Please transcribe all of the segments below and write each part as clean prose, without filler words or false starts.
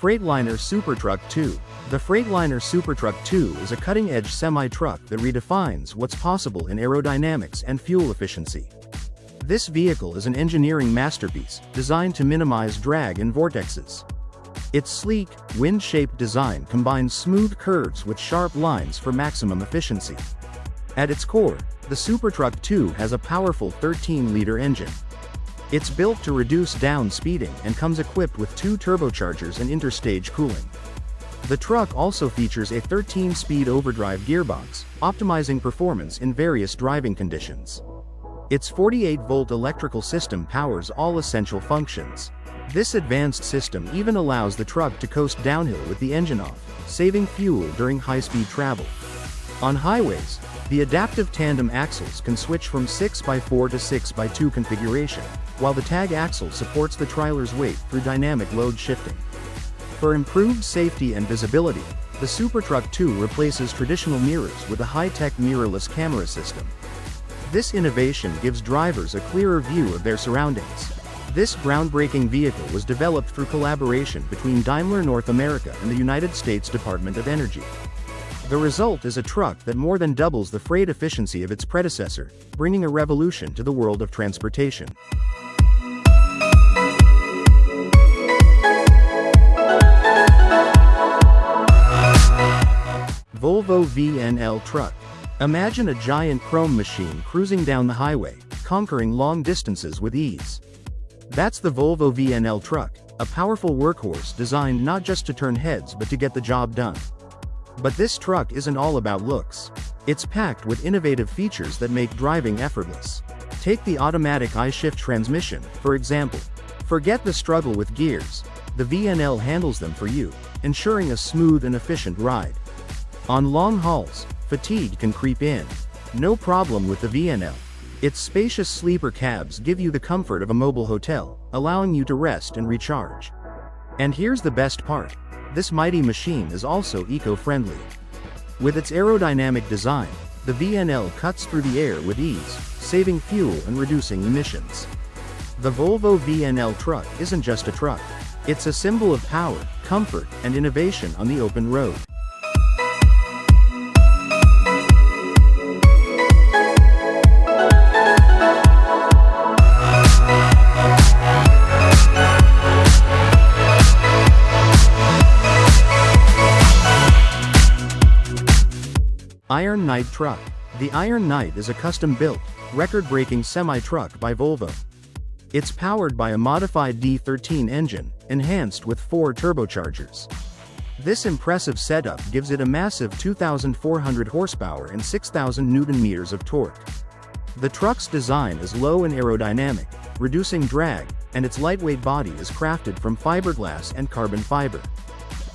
Freightliner Supertruck 2. The Freightliner Supertruck 2 is a cutting-edge semi-truck that redefines what's possible in aerodynamics and fuel efficiency. This vehicle is an engineering masterpiece, designed to minimize drag and vortexes. Its sleek, wind-shaped design combines smooth curves with sharp lines for maximum efficiency. At its core, the Supertruck 2 has a powerful 13-liter engine. It's built to reduce down speeding and comes equipped with 2 turbochargers and interstage cooling. The truck also features a 13-speed overdrive gearbox, optimizing performance in various driving conditions. Its 48-volt electrical system powers all essential functions. This advanced system even allows the truck to coast downhill with the engine off, saving fuel during high-speed travel. On highways, the adaptive tandem axles can switch from 6x4 to 6x2 configuration, while the tag axle supports the trailer's weight through dynamic load shifting. For improved safety and visibility, the Supertruck 2 replaces traditional mirrors with a high-tech mirrorless camera system. This innovation gives drivers a clearer view of their surroundings. This groundbreaking vehicle was developed through collaboration between Daimler North America and the United States Department of Energy. The result is a truck that more than doubles the freight efficiency of its predecessor, bringing a revolution to the world of transportation. Volvo VNL Truck. Imagine a giant chrome machine cruising down the highway, conquering long distances with ease. That's the Volvo VNL Truck, a powerful workhorse designed not just to turn heads but to get the job done. But this truck isn't all about looks. It's packed with innovative features that make driving effortless. Take the automatic I-shift transmission, for example. Forget the struggle with gears. The VNL handles them for you, ensuring a smooth and efficient ride. On long hauls, fatigue can creep in. No problem with the VNL. Its spacious sleeper cabs give you the comfort of a mobile hotel, allowing you to rest and recharge. And here's the best part. This mighty machine is also eco-friendly. With its aerodynamic design, the VNL cuts through the air with ease, saving fuel and reducing emissions. The Volvo VNL Truck isn't just a truck. It's a symbol of power, comfort, and innovation on the open road. Iron Knight Truck. The Iron Knight is a custom-built, record-breaking semi-truck by Volvo. It's powered by a modified D13 engine, enhanced with 4 turbochargers. This impressive setup gives it a massive 2,400 horsepower and 6,000 Nm of torque. The truck's design is low and aerodynamic, reducing drag, and its lightweight body is crafted from fiberglass and carbon fiber.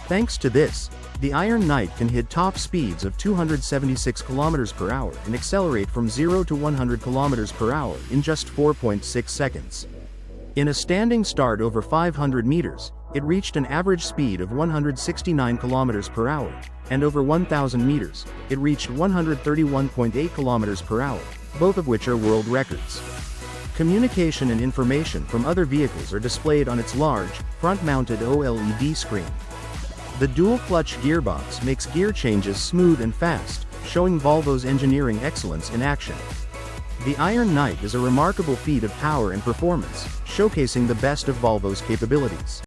Thanks to this, the Iron Knight can hit top speeds of 276 km per hour and accelerate from 0 to 100 km per hour in just 4.6 seconds. In a standing start over 500 meters, it reached an average speed of 169 km per hour, and over 1,000 meters, it reached 131.8 km per hour, both of which are world records. Communication and information from other vehicles are displayed on its large, front-mounted OLED screen. The dual-clutch gearbox makes gear changes smooth and fast, showing Volvo's engineering excellence in action. The Iron Knight is a remarkable feat of power and performance, showcasing the best of Volvo's capabilities.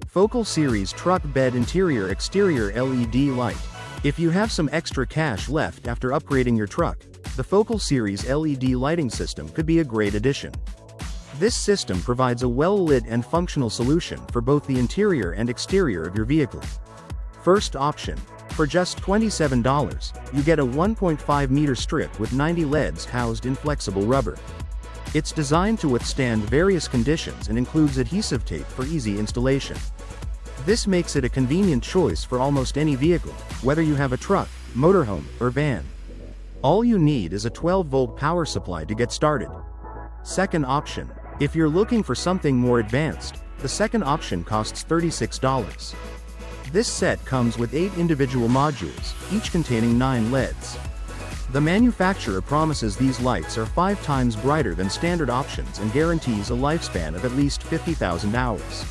Focal Series Truck Bed Interior Exterior LED Light. If you have some extra cash left after upgrading your truck, the Focal Series LED lighting system could be a great addition. This system provides a well-lit and functional solution for both the interior and exterior of your vehicle. First option. For just $27, you get a 1.5-meter strip with 90 LEDs housed in flexible rubber. It's designed to withstand various conditions and includes adhesive tape for easy installation. This makes it a convenient choice for almost any vehicle, whether you have a truck, motorhome, or van. All you need is a 12-volt power supply to get started. Second option. If you're looking for something more advanced, The second option costs $36. This set comes with 8 individual modules, each containing 9 LEDs. The manufacturer promises these lights are 5 times brighter than standard options and guarantees a lifespan of at least 50,000 hours.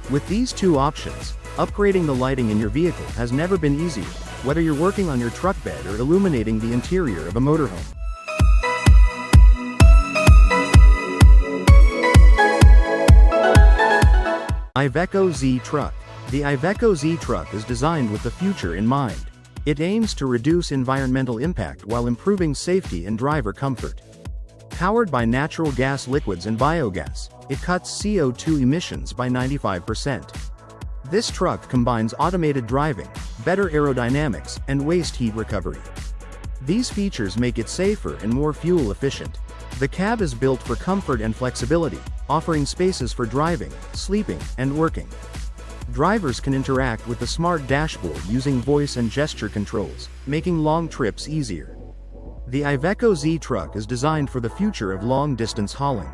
With these two options, upgrading the lighting in your vehicle has never been easier, whether you're working on your truck bed or illuminating the interior of a motorhome. Iveco Z Truck. The Iveco Z Truck is designed with the future in mind. It aims to reduce environmental impact while improving safety and driver comfort. Powered by natural gas liquids and biogas, it cuts CO2 emissions by 95%. This truck combines automated driving, better aerodynamics, and waste heat recovery. These features make it safer and more fuel efficient. The cab is built for comfort and flexibility, offering spaces for driving, sleeping, and working. Drivers can interact with the smart dashboard using voice and gesture controls, making long trips easier. The Iveco Z Truck is designed for the future of long-distance hauling.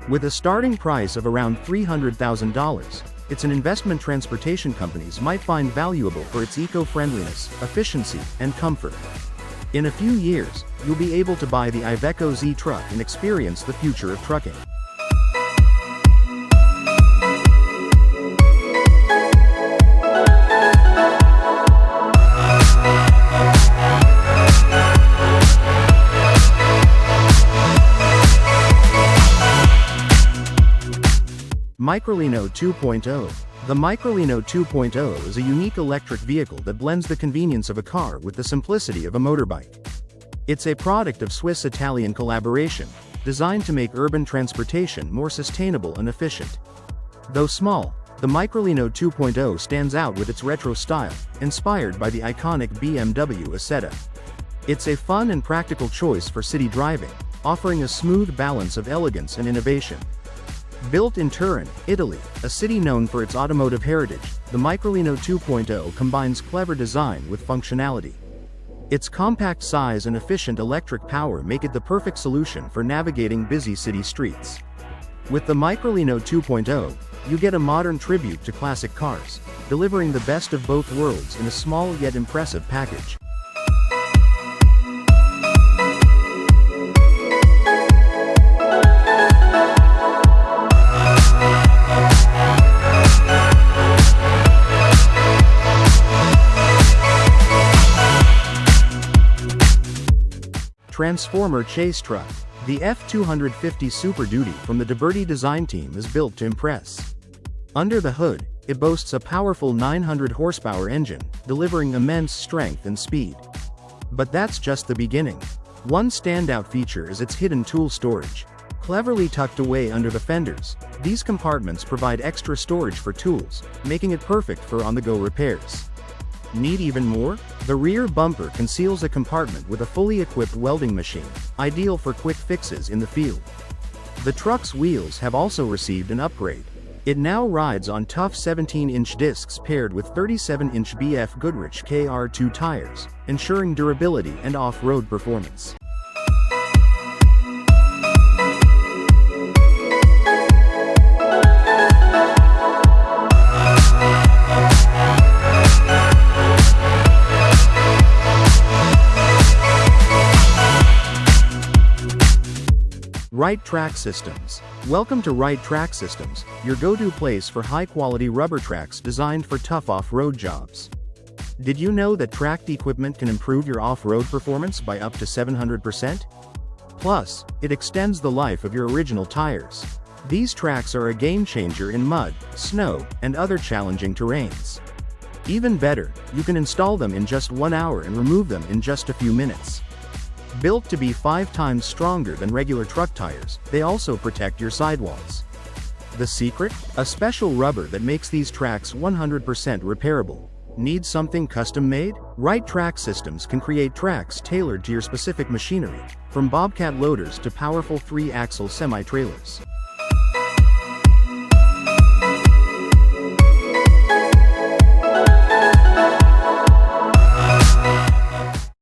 With a starting price of around $300,000, it's an investment transportation companies might find valuable for its eco-friendliness, efficiency, and comfort. In a few years, you'll be able to buy the Iveco Z Truck and experience the future of trucking. Microlino 2.0. The Microlino 2.0 is a unique electric vehicle that blends the convenience of a car with the simplicity of a motorbike. It's a product of Swiss-Italian collaboration, designed to make urban transportation more sustainable and efficient. Though small, the Microlino 2.0 stands out with its retro style, inspired by the iconic BMW Isetta. It's a fun and practical choice for city driving, offering a smooth balance of elegance and innovation. Built in Turin, Italy, a city known for its automotive heritage, the Microlino 2.0 combines clever design with functionality. Its compact size and efficient electric power make it the perfect solution for navigating busy city streets. With the Microlino 2.0, you get a modern tribute to classic cars, delivering the best of both worlds in a small yet impressive package. Transformer Chase Truck. The F250 Super Duty from the DeBerti design team is built to impress. Under the hood, it boasts a powerful 900 horsepower engine, delivering immense strength and speed. But that's just the beginning. One standout feature is its hidden tool storage. Cleverly tucked away under the fenders, these compartments provide extra storage for tools, making it perfect for on-the-go repairs. Need even more? The rear bumper conceals a compartment with a fully equipped welding machine, ideal for quick fixes in the field. The truck's wheels have also received an upgrade. It now rides on tough 17-inch discs paired with 37-inch BF Goodrich KR2 tires, ensuring durability and off-road performance. Right Track Systems. Welcome to Right Track Systems, your go-to place for high-quality rubber tracks designed for tough off-road jobs. Did you know that tracked equipment can improve your off-road performance by up to 700%? Plus, it extends the life of your original tires. These tracks are a game-changer in mud, snow, and other challenging terrains. Even better, you can install them in just 1 hour and remove them in just a few minutes. Built to be 5 times stronger than regular truck tires, they also protect your sidewalls. The secret? A special rubber that makes these tracks 100% repairable. Need something custom-made? Right Track Systems can create tracks tailored to your specific machinery, from bobcat loaders to powerful 3-axle semi-trailers.